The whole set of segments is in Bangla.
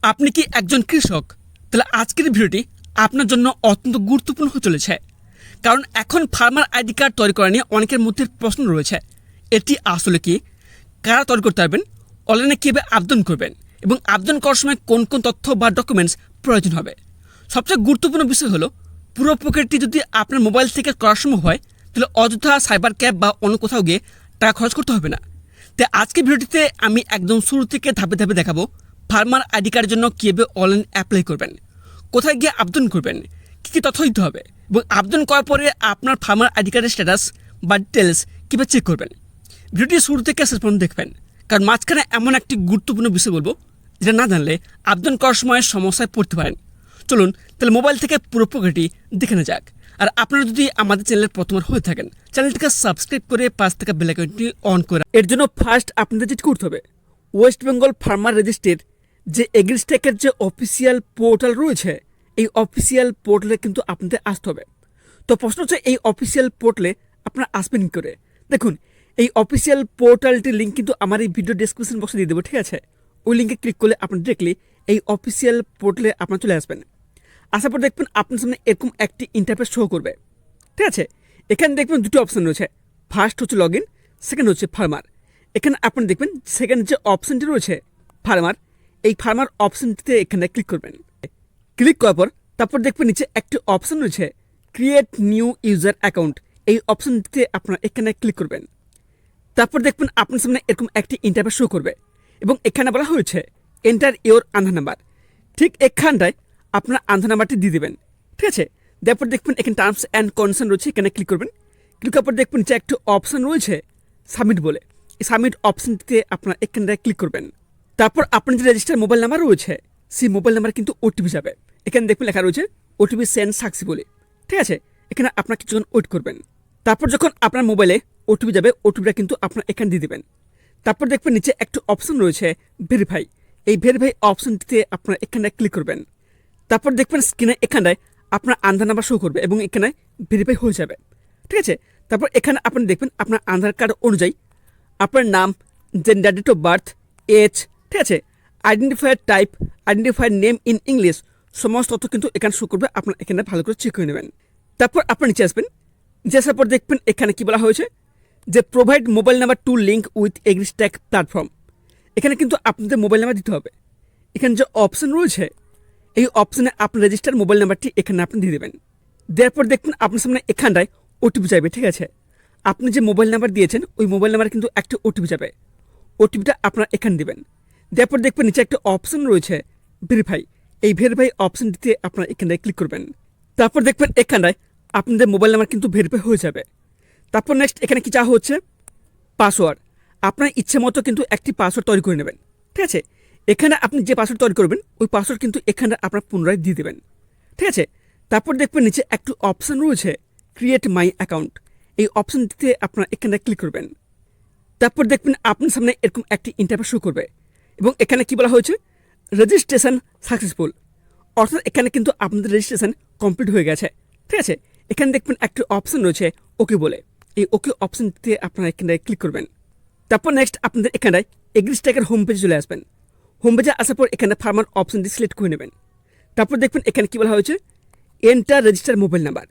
আপনি কি একজন কৃষক? তাহলে আজকের ভিডিওটি আপনার জন্য অত্যন্ত গুরুত্বপূর্ণ হতে চলেছে। কারণ এখন ফার্মার আইডি কার্ড তৈরি করা নিয়ে অনেকের মধ্যে প্রশ্ন রয়েছে। এটি আসলে কি, কারা তৈরি করতে পারবেন, অনলাইনে কীভাবে আবেদন করবেন এবং আবেদন করার সময় কোন কোন তথ্য বা ডকুমেন্টস প্রয়োজন হবে। সবচেয়ে গুরুত্বপূর্ণ বিষয় হলো পুরো প্রক্রিয়াটি যদি আপনার মোবাইল থেকে করা সম্ভব হয় তাহলে অযথা সাইবার ক্যাব বা অন্য কোথাও গিয়ে টাকা খরচ করতে হবে না। তাই আজকের ভিডিওটিতে আমি একদম শুরু থেকে ধাপে ধাপে দেখাবো ফার্মার আইডি কার্ডের জন্য কীভাবে অনলাইন অ্যাপ্লাই করবেন, কোথায় গিয়ে আবেদন করবেন, কী কী তথ্য দিতে হবে এবং আবেদন করার পরে আপনার ফার্মার আইডি কার্ডের স্ট্যাটাস বা ডিটেলস কীভাবে চেক করবেন। ভিডিওটি শুরু থেকে শেষ পর্যন্ত দেখবেন, কারণ মাঝখানে এমন একটি গুরুত্বপূর্ণ বিষয় বলবো যেটা না জানলে আবেদন করার সময় সমস্যায় পড়তে পারেন। চলুন তাহলে মোবাইল থেকে পুরো প্রক্রিয়াটি দেখে নেওয়া যাক। আর আপনারা যদি আমাদের চ্যানেলের প্রথমবার হয়ে থাকেন, চ্যানেলটিকে সাবস্ক্রাইব করে পাশ থেকে বেল আইকনটি অন করে এর জন্য ফার্স্ট আপনাদের যেটি করতে হবে, ওয়েস্ট বেঙ্গল ফার্মার রেজিস্ট্রির যে এগ্রিস্টেকের যে অফিসিয়াল পোর্টাল রয়েছে, এই অফিসিয়াল পোর্টালে কিন্তু আপনাদের আসতে হবে। তো প্রশ্ন হচ্ছে এই অফিসিয়াল পোর্টালে আপনারা আসবেন কী করে। দেখুন, এই অফিসিয়াল পোর্টালটির লিঙ্ক কিন্তু আমার এই ভিডিও ডেসক্রিপশন বক্সে দিয়ে দেবো, ঠিক আছে। ওই লিঙ্কে ক্লিক করলে আপনারা ডিরেক্টলি এই অফিসিয়াল পোর্টালে আপনারা চলে আসবেন। আসার পর দেখবেন আপনার সামনে এরকম একটি ইন্টারফেস শো করবে, ঠিক আছে। এখানে দেখবেন দুটো অপশন রয়েছে, ফার্স্ট হচ্ছে লগ ইন, সেকেন্ড হচ্ছে ফার্মার। এখানে আপনি দেখবেন সেকেন্ড যে অপশনটি রয়েছে ফার্মার, এই ফার্মার অপশনটিতে এখানে ক্লিক করবেন। ক্লিক করার পর তারপর দেখবেন নিচে একটি অপশন রয়েছে ক্রিয়েট নিউ ইউজার অ্যাকাউন্ট, এই অপশনটিতে আপনারা এখানে ক্লিক করবেন। তারপর দেখবেন আপনার সামনে এরকম একটি ইন্টারফেস শো করবে এবং এখানে বলা হয়েছে এন্টার ইওর আধার নাম্বার। ঠিক এখানটায় আপনার আধার নাম্বারটি দিয়ে দেবেন, ঠিক আছে। তারপর দেখবেন এখানে টার্মস অ্যান্ড কন্ডিশন রয়েছে, এখানে ক্লিক করবেন। ক্লিক করার পর দেখবেন নিচে একটি অপশন রয়েছে সাবমিট বলে, এই সাবমিট অপশনটিতে আপনারা এখানটায় ক্লিক করবেন। তারপর আপনার যে রেজিস্টার মোবাইল নাম্বার রয়েছে সেই মোবাইল নাম্বার কিন্তু ওটিপি যাবে। এখানে দেখবেন লেখা রয়েছে ওটিপি সেন্ড সাকসেসফুলি, ঠিক আছে। এখানে আপনার কিছুক্ষণ ওয়েট করবেন। তারপর যখন আপনার মোবাইলে ওটিপি যাবে, ওটিপিটা কিন্তু আপনার এখানে দিয়ে দেবেন। তারপর দেখবেন নিচে একটু অপশন রয়েছে ভেরিফাই, এই ভেরিফাই অপশনটিতে আপনার এখানে ক্লিক করবেন। তারপর দেখবেন স্ক্রিনে এখানটায় আপনার আধার নাম্বার শো করবে এবং এখানে ভেরিফাই হয়ে যাবে, ঠিক আছে। তারপর এখানে আপনি দেখবেন আপনার আধার কার্ড অনুযায়ী আপনার নাম, gender, date of birth, age, ঠিক আছে, identifier type, identifier name in English, সমস্ত তথ্য কিন্তু এখানে শো করবে। আপনার এখানে ভালো করে চেক করে নেবেন। তারপর আপনার নিচে আসবেন, নিচে আসার পর দেখবেন এখানে কি বলা হয়েছে যে provide mobile number to link with agristack platform. এখানে কিন্তু আপনাদের মোবাইল নাম্বার দিতে হবে। এখানে যে অপশন রয়েছে এই অপশনে আপনার রেজিস্টার মোবাইল নাম্বারটি এখানে আপনি দিয়ে দেবেন। দেওয়ার পর দেখবেন আপনার সামনে এখানটায় ওটিপি যাবে, ঠিক আছে। আপনি যে মোবাইল নাম্বার দিয়েছেন ওই মোবাইল নাম্বারে কিন্তু একটা ওটিপি যাবে, ওটিপিটা আপনারা এখানে দেবেন। দেওয়ার পর দেখবেন নিচে একটা অপশন রয়েছে ভেরিফাই, এই ভেরিফাই অপশনটিতে আপনারা এখানটায় ক্লিক করবেন। তারপর দেখবেন এখানটায় আপনাদের মোবাইল নাম্বার কিন্তু ভেরিফাই হয়ে যাবে। তারপর নেক্সট এখানে কি চাওয়া হচ্ছে পাসওয়ার্ড, আপনার ইচ্ছে মতো কিন্তু একটি পাসওয়ার্ড তৈরি করে নেবেন, ঠিক আছে। এখানে আপনি যে পাসওয়ার্ড তৈরি করবেন ওই পাসওয়ার্ড কিন্তু এখানে আপনার পুনরায় দিয়ে দেবেন, ঠিক আছে। তারপর দেখবেন নিচে একটু অপশন রয়েছে ক্রিয়েট মাই অ্যাকাউন্ট, এই অপশনটিতে আপনারা এখানে ক্লিক করবেন। তারপর দেখবেন আপনার সামনে এরকম একটি ইন্টারফেস শো করবে এবং এখানে কি বলা হয়েছে রেজিস্ট্রেশন সাকসেসফুল, অর্থাৎ এখানে কিন্তু আপনাদের রেজিস্ট্রেশন কমপ্লিট হয়ে গেছে, ঠিক আছে। এখানে দেখবেন একটি অপশন রয়েছে ওকে বলে, এই ওকে অপশনটিতে আপনারা এখানে ক্লিক করবেন। তারপর নেক্সট আপনাদের এখানে এগ্রিস্ট্যাকের হোম পেজে চলে আসবেন। হোম পেজে আসার পর এখানে ফার্মার অপশনটি সিলেক্ট করে নেবেন। তারপর দেখবেন এখানে কী বলা হয়েছে এন্টার রেজিস্টার মোবাইল নাম্বার।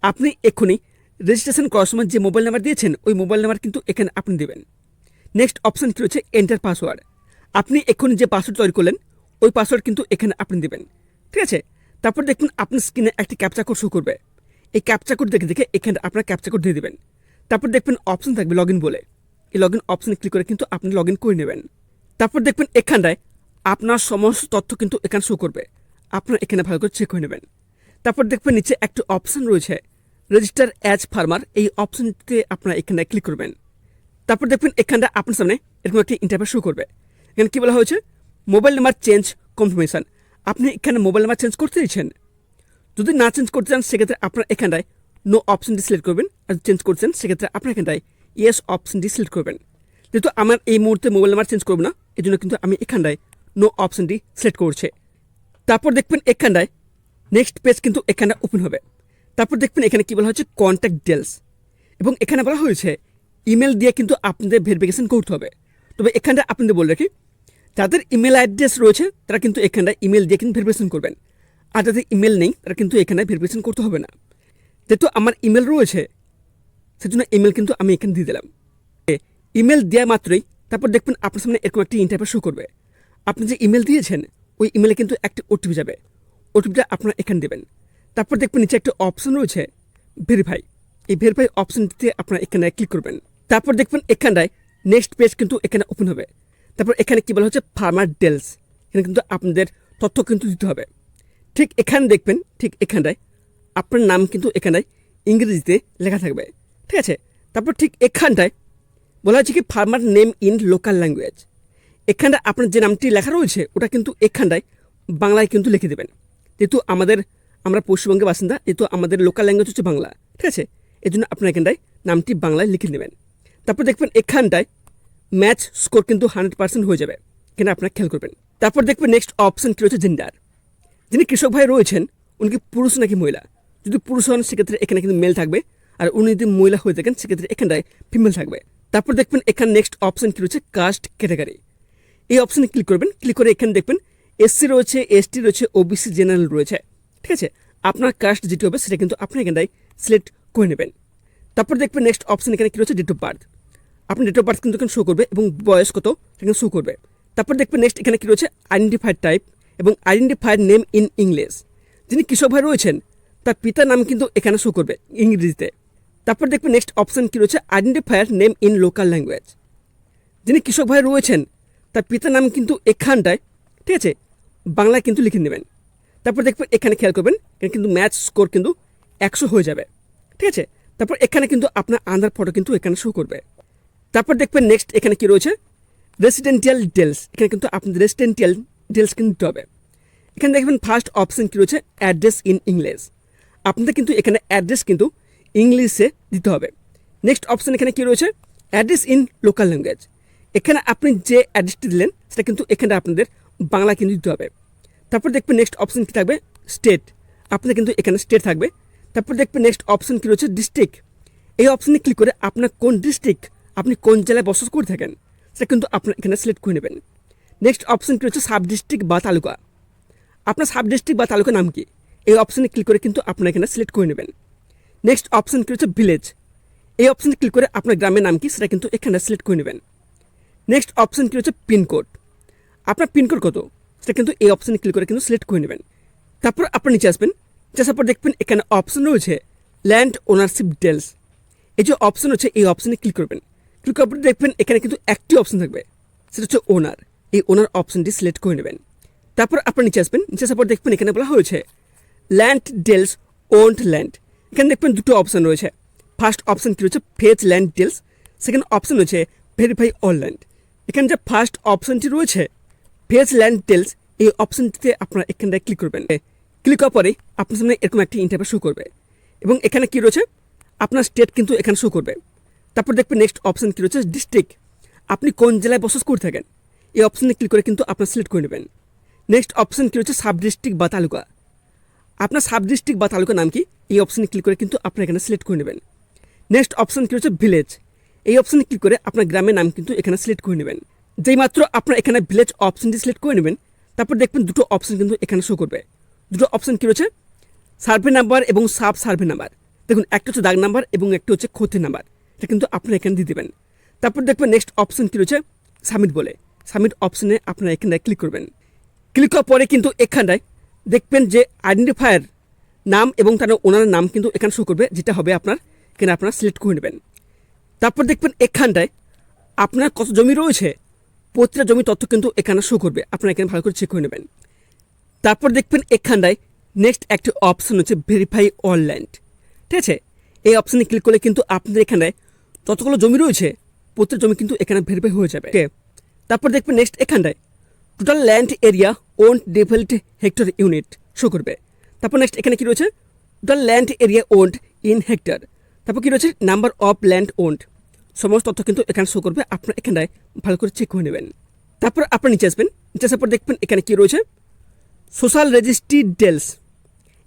আপনি এক্ষুনি রেজিস্ট্রেশন করার সময় যে মোবাইল নাম্বার দিয়েছেন ওই মোবাইল নাম্বার কিন্তু এখানে আপনি দেবেন। নেক্সট অপশন কী রয়েছে এন্টার পাসওয়ার্ড, আপনি এক্ষুনি যে পাসওয়ার্ড তৈরি করলেন ওই পাসওয়ার্ড কিন্তু এখানে আপনি দেবেন, ঠিক আছে। তারপর দেখুন আপনার স্ক্রিনে একটি ক্যাপচা কোড শো করবে, এই ক্যাপচা কোড দেখে দেখে এখানে আপনার ক্যাপচা কোড দিয়ে দেবেন। তারপর দেখবেন অপশন থাকবে লগ ইন বলে, এই লগ ইন অপশনে ক্লিক করে কিন্তু আপনি লগ ইন করে নেবেন। তারপর দেখবেন এখানটায় আপনার সমস্ত তথ্য কিন্তু এখানে শো করবে, আপনার এখানে ভালো করে চেক করে নেবেন। তারপর দেখবেন নিচে একটি অপশন রয়েছে রেজিস্টার অ্যাজ ফার্মার, এই অপশনটিতে আপনারা এখানে ক্লিক করবেন। তারপর দেখবেন এখানটা আপনার সামনে এরকম একটি ইন্টারফেস শো করবে। এখানে কী বলা হয়েছে মোবাইল নাম্বার চেঞ্জ কনফার্মেশন, আপনি এখানে মোবাইল নাম্বার চেঞ্জ করতে দিচ্ছেন। যদি না চেঞ্জ করতে চান সেক্ষেত্রে আপনার এখানটায় নো অপশনটি সিলেক্ট করবেন, আর চেঞ্জ করছেন সেক্ষেত্রে আপনার এখানটায় ইয়েস অপশনটি সিলেক্ট করবেন। যেহেতু আমার এই মুহূর্তে মোবাইল নাম্বার চেঞ্জ করবো না, এই জন্য কিন্তু আমি এখানটায় নো অপশনটি সিলেক্ট করছে। তারপর দেখবেন এখানটায় নেক্সট পেজ কিন্তু এখানে ওপেন হবে। তারপর দেখবেন এখানে কী বলা হয়েছে কন্ট্যাক্ট ডিটেলস, এবং এখানে বলা হয়েছে ইমেল দিয়ে কিন্তু আপনাদের ভেরিফিকেশন করতে হবে। তবে এখানটা আপনাদের বলে রাখি যাদের ইমেল অ্যাড্রেস রয়েছে তারা কিন্তু এখানটায় ইমেল দিয়ে কিন্তু ভেরিফিকেশন করবেন, আর যাদের ইমেল নেই তারা কিন্তু এখানে ভেরিফিকেশন করতে হবে না। যেহেতু আমার ইমেল রয়েছে সেজন্য ইমেল কিন্তু আমি এখানে দিয়ে দিলাম। ইমেল দেওয়া মাত্রই তারপর দেখবেন আপনার সামনে এরকম একটি ইন্টারফেস শো করবে। আপনি যে ইমেল দিয়েছেন ওই ইমেলে কিন্তু একটি ওটিপি যাবে, ওটিপিটা আপনারা এখানে দেবেন। তারপর দেখবেন নিচে একটা অপশন রয়েছে ভেরিফাই, এই ভেরিফাই অপশনটিতে আপনারা এখানে ক্লিক করবেন। তারপর দেখবেন এখানটায় নেক্সট পেজ কিন্তু এখানে ওপেন হবে। তারপর এখানে কী বলা হচ্ছে ফার্মার ডিটেলস, এখানে কিন্তু আপনাদের তথ্য কিন্তু দিতে হবে। ঠিক এখানে দেখবেন, ঠিক এখানটায় আপনার নাম কিন্তু এখানটায় ইংরেজিতে লেখা থাকবে, ঠিক আছে। তারপর ঠিক এখানটায় বলা হচ্ছে কি farmer name in local language, এখানটায় আপনার যে নামটি লেখা রয়েছে ওটা কিন্তু এখানটায় বাংলায় কিন্তু লিখে দেবেন। যেহেতু আমরা পশ্চিমবঙ্গের বাসিন্দা, যেহেতু আমাদের লোকাল ল্যাঙ্গুয়েজ হচ্ছে বাংলা, ঠিক আছে, এই জন্য আপনার এখানটায় নামটি বাংলায় লিখে দেবেন। তারপর দেখবেন এখানটায় ম্যাচ স্কোর কিন্তু 100% হয়ে যাবে, এখানে আপনারা খেয়াল করবেন। তারপর দেখবেন নেক্সট অপশন কী রয়েছে জেন্ডার, যিনি কৃষক ভাই রয়েছেন উনি কি পুরুষ নাকি মহিলা। যদি পুরুষ হন সেক্ষেত্রে এখানে কিন্তু মেল থাকবে, আর উনি যদি মহিলা হয়ে থাকেন সেক্ষেত্রে এখানটায় ফিমেল থাকবে। তারপর দেখবেন এখানে নেক্সট অপশন কী রয়েছে কাস্ট ক্যাটাগরি, এই অপশানে ক্লিক করবেন। ক্লিক করে এখানে দেখবেন এসসি রয়েছে, এসটি রয়েছে, ওবিসি জেনারেল রয়েছে, ঠিক আছে। আপনার কাস্ট যেটি হবে সেটা কিন্তু আপনি এখানটায় সিলেক্ট করে নেবেন। তারপর দেখবেন নেক্সট অপশন এখানে কী রয়েছে ডেট অফ বার্থ, আপনার ডেট অফ বার্থ কিন্তু এখানে শো করবে এবং বয়স কত সেখানে শো করবে। তারপর দেখবেন নেক্সট এখানে কী রয়েছে আইডেন্টিফাইড টাইপ এবং আইডেন্টিফাইড নেম ইন ইংলিশ, যিনি কৃষক ভাই রয়েছেন তার পিতার নাম কিন্তু এখানে শো করবে ইংরেজিতে। তারপর দেখবেন নেক্সট অপশন কী রয়েছে identifier name in local language, যিনি কৃষক ভাই রয়েছেন তার পিতার নাম কিন্তু এখানটায়, ঠিক আছে, বাংলায় কিন্তু লিখে নেবেন। তারপর দেখবেন এখানে খেয়াল করবেন এখানে কিন্তু ম্যাচ স্কোর কিন্তু 100 হয়ে যাবে, ঠিক আছে। তারপর এখানে কিন্তু আপনার আধার ফটো কিন্তু এখানে শো করবে। তারপর দেখবেন নেক্সট এখানে কি রয়েছে রেসিডেন্টিয়াল ডিটেলস, এখানে কিন্তু আপনাদের রেসিডেন্টিয়াল ডিটেলস কিন্তু দিতে হবে। এখানে দেখবেন ফার্স্ট অপশন কী রয়েছে অ্যাড্রেস ইন ইংলিশ, আপনাদের কিন্তু এখানে অ্যাড্রেস কিন্তু ইংলিশে দিতে হবে। নেক্সট অপশন এখানে কী রয়েছে অ্যাড্রেস ইন লোকাল ল্যাঙ্গুয়েজ, এখানে আপনি যে অ্যাড্রেসটি দিলেন সেটা কিন্তু এখানে আপনাদের বাংলা কিন্তু দিতে হবে। তারপর দেখবেন নেক্সট অপশন কী থাকবে স্টেট, আপনাদের কিন্তু এখানে স্টেট থাকবে। তারপর দেখবেন নেক্সট অপশন কী রয়েছে ডিস্ট্রিক্ট, এই অপশনে ক্লিক করে আপনার কোন ডিস্ট্রিক্ট, আপনি কোন জেলায় বসবাস করে থাকেন সেটা কিন্তু আপনার এখানে সিলেক্ট করে নেবেন। নেক্সট অপশন কী রয়েছে সাব ডিস্ট্রিক্ট বা তালুকা, আপনার সাব ডিস্ট্রিক্ট বা তালুকার নাম কি, এই অপশনে ক্লিক করে কিন্তু আপনার এখানে সিলেক্ট করে নেবেন। নেক্সট অপশন কী রয়েছে ভিলেজ, এই অপশনে ক্লিক করে আপনার গ্রামের নাম কি সেটা কিন্তু এখানে সিলেক্ট করে নেবেন। নেক্সট অপশন কী রয়েছে পিনকোড, আপনার পিনকোড কত সেটা কিন্তু এই অপশনে ক্লিক করে কিন্তু সিলেক্ট করে নেবেন। তারপর আপনি নিচে আসবেন, নিচে আসার পর দেখবেন এখানে অপশন রয়েছে ল্যান্ড ওনারশিপ ডিটেলস, এই যে অপশন রয়েছে এই অপশনে ক্লিক করবেন। ক্লিক করার পর দেখবেন এখানে কিন্তু একটি অপশন থাকবে সেটা হচ্ছে ওনার, এই ওনার অপশনটি সিলেক্ট করে নেবেন। তারপর আপনি নিচে আসবেন, নিচে আসার পর দেখবেন এখানে বলা হয়েছে ল্যান্ড ডিটেলস ওন্ড ল্যান্ড, এখানে দেখবেন দুটো অপশন রয়েছে। ফার্স্ট অপশন কী রয়েছে fetch land details, second option রয়েছে ভেরিফাই অল ল্যান্ড। এখানে যে ফার্স্ট অপশনটি রয়েছে ফেচ ল্যান্ড ডিটেলস, এই অপশনটিতে আপনারা এখানটায় ক্লিক করবেন। ক্লিক করার পরে আপনার সামনে এরকম একটি ইন্টারফেস শো করবে এবং এখানে কী রয়েছে আপনার স্টেট কিন্তু এখানে শো করবে। তারপর দেখবেন নেক্সট অপশন কী রয়েছে ডিস্ট্রিক্ট, আপনি কোন জেলায় বসবাস করে থাকেন, এই অপশনে ক্লিক করে কিন্তু আপনার সিলেক্ট করে নেবেন। নেক্সট অপশন কী রয়েছে সাব ডিস্ট্রিক্ট বা তালুকা, আপনার সাব ডিস্ট্রিক্ট বা তালুকার নাম কি, এই অপশনে ক্লিক করে কিন্তু আপনার এখানে সিলেক্ট করে নেবেন। নেক্সট অপশন কী রয়েছে ভিলেজ, এই অপশনে ক্লিক করে আপনার গ্রামের নাম কিন্তু এখানে সিলেক্ট করে নেবেন। যেই মাত্র আপনার এখানে ভিলেজ অপশনটি সিলেক্ট করে নেবেন তারপর দেখবেন দুটো অপশন কিন্তু এখানে শো করবে। দুটো অপশন কী রয়েছে সার্ভে নাম্বার এবং সাব সার্ভে নাম্বার, দেখুন একটা হচ্ছে দাগ নাম্বার এবং একটা হচ্ছে ক্ষতির নাম্বার, এটা কিন্তু আপনারা এখানে দিয়ে দেবেন। তারপর দেখবেন নেক্সট অপশন কী রয়েছে সাবমিট বলে, সাবমিট অপশনে আপনারা এখানটায় ক্লিক করবেন। ক্লিক করার পরে কিন্তু এখানটায় দেখবেন যে আইডেন্টিফায়ার নাম এবং তার ওনার নাম কিন্তু এখানে শো করবে, যেটা হবে আপনার এখানে আপনারা সিলেক্ট করে নেবেন। তারপর দেখবেন এখানটায় আপনার কত জমি রয়েছে প্রতিটা জমির তথ্য কিন্তু এখানে শো করবে, আপনারা এখানে ভালো করে চেক করে নেবেন। তারপর দেখবেন এখানটায় নেক্সট একটি অপশন হচ্ছে ভেরিফাই অল ল্যান্ড, ঠিক আছে। এই অপশানে ক্লিক করলে কিন্তু আপনাদের এখানে যতগুলো জমি রয়েছে প্রত্যেক জমি কিন্তু এখানে ভেরিফাই হয়ে যাবে। তারপর দেখবেন নেক্সট এখানটায় total land area own developed hectare unit show করবে। তারপর নেক্সট এখানে কি রয়েছে total land area owned in hectare, তারপর কি রয়েছে নাম্বার অফ ল্যান্ড ওন্ড, সমস্ত তথ্য কিন্তু এখানে শো করবে, আপনার এখানটায় ভালো করে চেক করে নেবেন। তারপর আপনার নিচে আসবেন, নিচে আসার পর দেখবেন এখানে কি রয়েছে সোশ্যাল রেজিস্ট্রি ডিটেলস,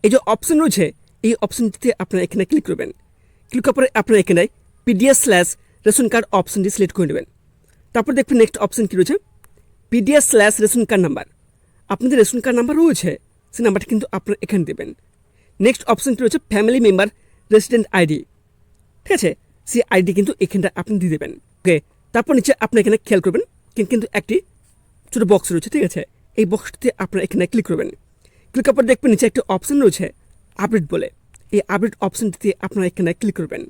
এই যে অপশন রয়েছে এই অপশনটিতে আপনারা এখানে ক্লিক করবেন। ক্লিক করার পরে আপনারা এখানে পিডিএস/রেশন কার্ড অপশনটি সিলেক্ট করে নেবেন। তারপর দেখবেন নেক্সট অপশন কী রয়েছে PDS/রেশন কার্ড নাম্বার, আপনাদের রেশন কার্ড নাম্বার রয়েছে সেই নাম্বারটা কিন্তু আপনারা এখানে দেবেন। নেক্সট অপশনটি রয়েছে ফ্যামিলি মেম্বার রেসিডেন্ট আইডি, ঠিক আছে, সেই আইডি কিন্তু এখানটা আপনি দিয়ে দেবেন। ওকে, তারপর নিচে আপনি এখানে খেয়াল করবেন কিন্তু একটি ছোটো বক্স রয়েছে, ঠিক আছে, এই বক্সটিতে আপনারা এখানে ক্লিক করবেন। ক্লিক করার পর দেখবেন নিচে একটি অপশন রয়েছে আপডেট বলে, এই আপডেট অপশনটিতে আপনারা এখানে ক্লিক করবেন।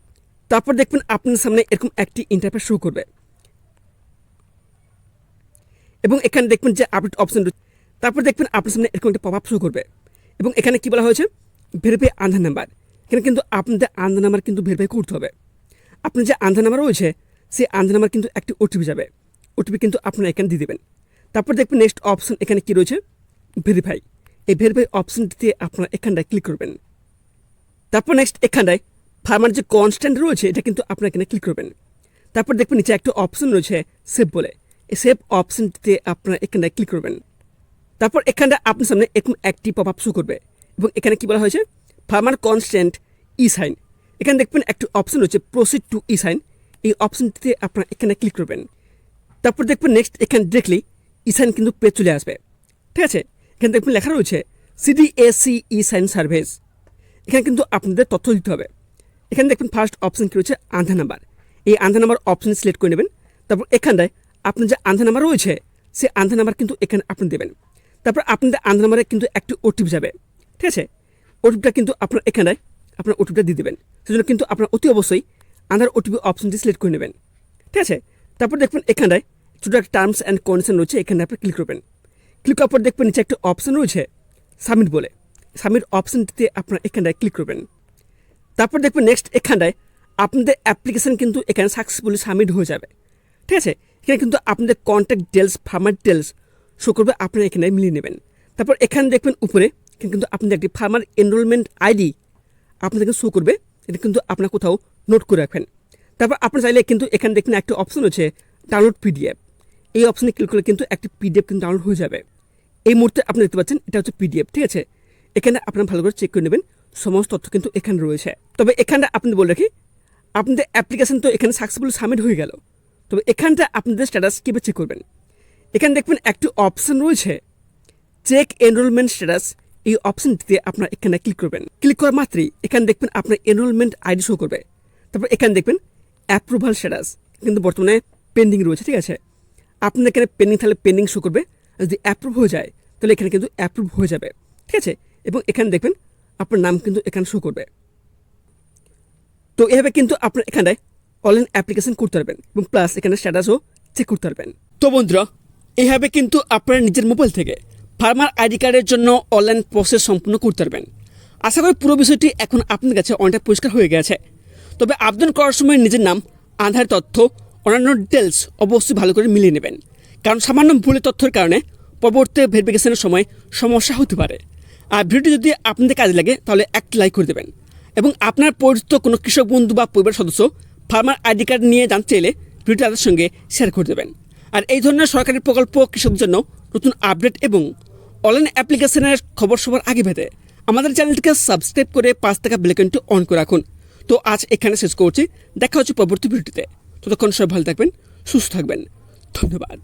তারপর দেখবেন আপনার সামনে এরকম একটি ইন্টারফেস শো করবে এবং এখানে দেখবেন যে আপডেট অপশন রয়েছে। তারপর দেখবেন আপনার সামনে এরকম একটা পপআপ শো করবে এবং এখানে কি বলা হয়েছে ভেরিফাই আধার নাম্বার। এখানে কিন্তু আপনাদের আধার নাম্বার কিন্তু ভেরিফাই করতে হবে। আপনার যে আধার নাম্বার রয়েছে সেই আধার নাম্বার কিন্তু একটি ওটিপি যাবে, ওটিপি কিন্তু আপনারা এখানে দিয়ে দেবেন। তারপর দেখবেন নেক্সট অপশন এখানে কি রয়েছে ভেরিফাই, এই ভেরিফাই অপশনটিতে আপনারা এখানটায় ক্লিক করবেন। তারপর নেক্সট এখানটায় ফার্মার যে কনস্ট্যান্ট রয়েছে এটা কিন্তু আপনারা এখানে ক্লিক করবেন। তারপর দেখবেন নিচে একটা অপশন রয়েছে সেভ বলে, এই সেভ অপশনটিতে আপনারা এখানটায় ক্লিক করবেন। তারপর এখানটা আপনার সামনে এরকম একটি পপআপ শো করবে এবং এখানে কি বলা হয়েছে ফার্মার কনস্ট্যান্ট ই সাইন। এখানে দেখবেন একটি অপশন রয়েছে প্রসিড টু ই সাইন, এই অপশনটিতে আপনারা এখানে ক্লিক করবেন। তারপর দেখবেন নেক্সট এখানে ডিরেক্টলি ই সাইন কিন্তু পেজ চলে আসবে, ঠিক আছে। এখানে দেখবেন লেখা রয়েছে CDAC ই সাইন সার্ভিস, এখানে কিন্তু আপনাদের তথ্য দিতে হবে। এখানে দেখবেন ফার্স্ট অপশন কি রয়েছে আধার নাম্বার, এই আধার নাম্বার অপশন সিলেক্ট করে নেবেন। তারপর এখানটায় আপনার যে আধার নাম্বার রয়েছে সেই আধার নাম্বার কিন্তু এখানে আপনি দেবেন। তারপর আপনাদের আধার নাম্বারে কিন্তু একটি ওটিপি যাবে, ঠিক আছে, ওটিপিটা কিন্তু আপনার এখানটায় আপনার ওটিপিটা দিয়ে দেবেন। সেজন্য কিন্তু আপনার অতি অবশ্যই আধার ওটিপি অপশনটি সিলেক্ট করে নেবেন, ঠিক আছে। তারপর দেখবেন এখানটায় ছোটো একটা টার্মস অ্যান্ড কন্ডিশন রয়েছে, এখানে আপনি ক্লিক করবেন। ক্লিক করার পর দেখবেন নিচে একটা অপশন রয়েছে সাবমিট বলে, সাবমিট অপশনটিতে আপনারা এখানটায় ক্লিক করবেন। তারপর দেখবেন নেক্সট এখানটায় আপনাদের অ্যাপ্লিকেশান কিন্তু এখানে সাকসেসফুলি সাবমিট হয়ে যাবে, ঠিক আছে। এখানে কিন্তু আপনাদের contact details farmer details show করবে, আপনারা এখানে মিলিয়ে নেবেন। তারপর এখানে দেখবেন উপরে কিন্তু আপনাদের একটি ফার্মার এনরোলমেন্ট আইডি আপনাদেরকে শো করবে, এটা কিন্তু আপনারা কোথাও নোট করে রাখবেন। তারপর আপনার চাইলে কিন্তু এখানে দেখবেন একটা অপশন রয়েছে ডাউনলোড PDF, এই অপশনে ক্লিক করলে কিন্তু একটি PDF কিন্তু ডাউনলোড হয়ে যাবে। এই মুহূর্তে আপনি দেখতে পাচ্ছেন এটা হচ্ছে PDF, ঠিক আছে। এখানে আপনারা ভালো করে চেক করে নেবেন, সমস্ত তথ্য কিন্তু এখানে রয়েছে। তবে এখানটা আপনি বলে রাখি আপনাদের অ্যাপ্লিকেশন তো এখানে সাকসেসফুলি সাবমিট হয়ে গেল, তবে এখানটা আপনাদের স্ট্যাটাস কীভাবে চেক করবেন। এখানে দেখবেন একটি অপশন রয়েছে চেক এনরোলমেন্ট স্ট্যাটাস, এই অপশনটিতে আপনারা এখানে ক্লিক করবেন। ক্লিক করা মাত্রই এখানে দেখবেন আপনার এনরোলমেন্ট আইডি শো করবে। তারপর এখানে দেখবেন অ্যাপ্রুভাল স্ট্যাটাস কিন্তু বর্তমানে পেন্ডিং রয়েছে, ঠিক আছে। আপনাদের এখানে পেন্ডিং থাকলে পেন্ডিং শো করবে, আর যদি অ্যাপ্রুভ হয়ে যায় তাহলে এখানে কিন্তু অ্যাপ্রুভ হয়ে যাবে, ঠিক আছে। এবং এখানে দেখবেন আপনার নাম কিন্তু এখানে শো করবে। তো এভাবে কিন্তু আপনার এখানটায় অনলাইন অ্যাপ্লিকেশন করতে পারবেন এবং প্লাস এখানে স্ট্যাটাসও চেক করতে পারবেন। তো বন্ধুরা, এইভাবে কিন্তু আপনারা নিজের মোবাইল থেকে ফার্মার আইডি কার্ডের জন্য অনলাইন প্রসেস সম্পূর্ণ করতে পারবেন। আশা করি পুরো বিষয়টি এখন আপনার কাছে অনেকটা পরিষ্কার হয়ে গেছে। তবে আবেদন করার সময় নিজের নাম, আধার তথ্য, অন্যান্য ডিটেলস অবশ্যই ভালো করে মিলিয়ে নেবেন, কারণ সামান্য ভুলের তথ্যের কারণে পরবর্তী ভেরিফিকেশনের সময় সমস্যা হতে পারে। আর ভিডিওটি যদি আপনাদের কাজে লাগে তাহলে একটি লাইক করে দেবেন এবং আপনার পরিচিত কোনো কৃষক বন্ধু বা পরিবার সদস্য ফার্মার আইডি কার্ড নিয়ে জানতে চাইলে ভিডিওটি তাদের সঙ্গে শেয়ার করে দেবেন। আর এই ধরনের সরকারি প্রকল্প কৃষকদের জন্য নতুন আপডেট এবং অনলাইন অ্যাপ্লিকেশনের খবর সবার আগে পেতে আমাদের চ্যানেলটিকে সাবস্ক্রাইব করে 5 টাকা বেল আইকনটি অন করে রাখুন। তো আজ এখানে শেষ করছি, দেখা হচ্ছে পরবর্তী ভিডিওতে। ততক্ষণ সবাই ভালো থাকবেন, সুস্থ থাকবেন, ধন্যবাদ।